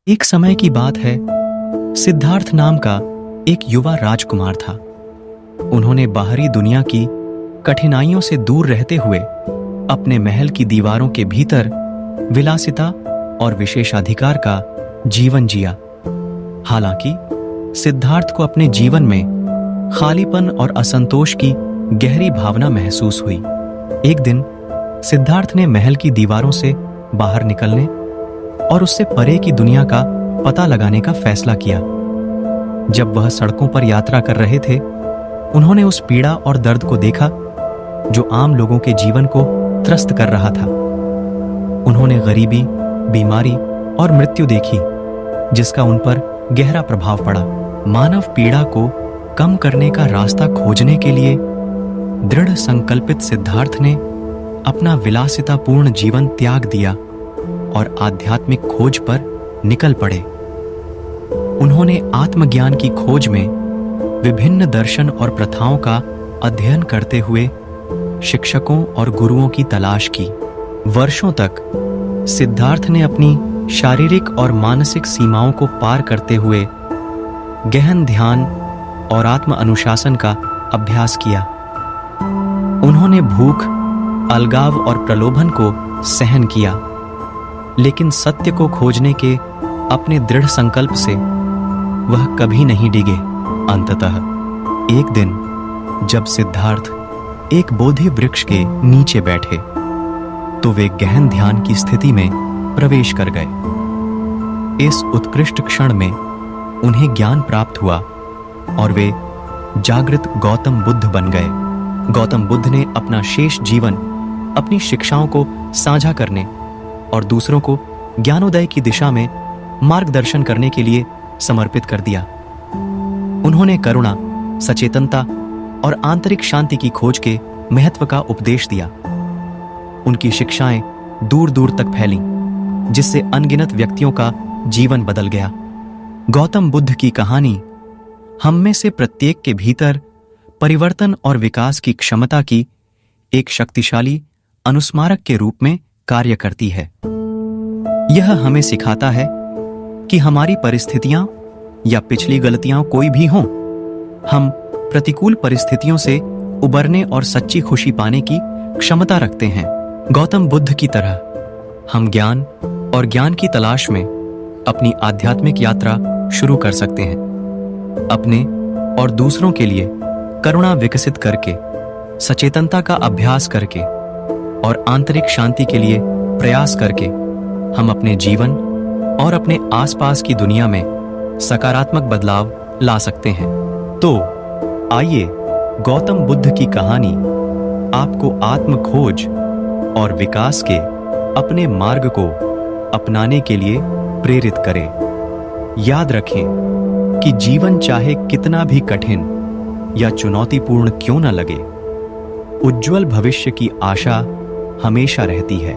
एक समय की बात है। सिद्धार्थ नाम का एक युवा राजकुमार था। उन्होंने बाहरी दुनिया की कठिनाइयों से दूर रहते हुए अपने महल की दीवारों के भीतर विलासिता और विशेषाधिकार का जीवन जिया। हालांकि सिद्धार्थ को अपने जीवन में खालीपन और असंतोष की गहरी भावना महसूस हुई। एक दिन सिद्धार्थ ने महल की दीवारों से बाहर निकलने और उससे परे की दुनिया का पता लगाने का फैसला किया। जब वह सड़कों पर यात्रा कर रहे थे, उन्होंने उस पीड़ा और दर्द को देखा जो आम लोगों के जीवन को त्रस्त कर रहा था। उन्होंने गरीबी, बीमारी और मृत्यु देखी, जिसका उन पर गहरा प्रभाव पड़ा। मानव पीड़ा को कम करने का रास्ता खोजने के लिए दृढ़ संकल्पित सिद्धार्थ ने अपना विलासितापूर्ण जीवन त्याग दिया और आध्यात्मिक खोज पर निकल पड़े। उन्होंने आत्मज्ञान की खोज में विभिन्न दर्शन और प्रथाओं का अध्ययन करते हुए शिक्षकों और गुरुओं की तलाश की। वर्षों तक सिद्धार्थ ने अपनी शारीरिक और मानसिक सीमाओं को पार करते हुए गहन ध्यान और आत्म अनुशासन का अभ्यास किया। उन्होंने भूख, अलगाव और प्रलोभन को सहन किया, लेकिन सत्य को खोजने के अपने दृढ़ संकल्प से वह कभी नहीं डिगे। अंततः एक दिन जब सिद्धार्थ एक बोधि वृक्ष के नीचे बैठे, तो वे गहन ध्यान की स्थिति में प्रवेश कर गए। इस उत्कृष्ट क्षण में उन्हें ज्ञान प्राप्त हुआ और वे जागृत गौतम बुद्ध बन गए। गौतम बुद्ध ने अपना शेष जीवन अपनी शिक्षाओं को साझा करने और दूसरों को ज्ञानोदय की दिशा में मार्गदर्शन करने के लिए समर्पित कर दिया। उन्होंने करुणा, सचेतनता और आंतरिक शांति की खोज के महत्व का उपदेश दिया। उनकी शिक्षाएं दूर दूर तक फैलीं, जिससे अनगिनत व्यक्तियों का जीवन बदल गया। गौतम बुद्ध की कहानी हम में से प्रत्येक के भीतर परिवर्तन और विकास की क्षमता की एक शक्तिशाली अनुस्मारक के रूप में कार्य करती है। यह हमें सिखाता है कि हमारी परिस्थितियां या पिछली गलतियां कोई भी हों, हम प्रतिकूल परिस्थितियों से उबरने और सच्ची खुशी पाने की क्षमता रखते हैं। गौतम बुद्ध की तरह हम ज्ञान और ज्ञान की तलाश में अपनी आध्यात्मिक यात्रा शुरू कर सकते हैं। अपने और दूसरों के लिए करुणा विकसित करके, सचेतनता का अभ्यास करके और आंतरिक शांति के लिए प्रयास करके हम अपने जीवन और अपने आसपास की दुनिया में सकारात्मक बदलाव ला सकते हैं। तो आइए गौतम बुद्ध की कहानी आपको आत्म खोज और विकास के अपने मार्ग को अपनाने के लिए प्रेरित करे। याद रखें कि जीवन चाहे कितना भी कठिन या चुनौतीपूर्ण क्यों न लगे, उज्जवल भविष्य की आशा हमेशा रहती है।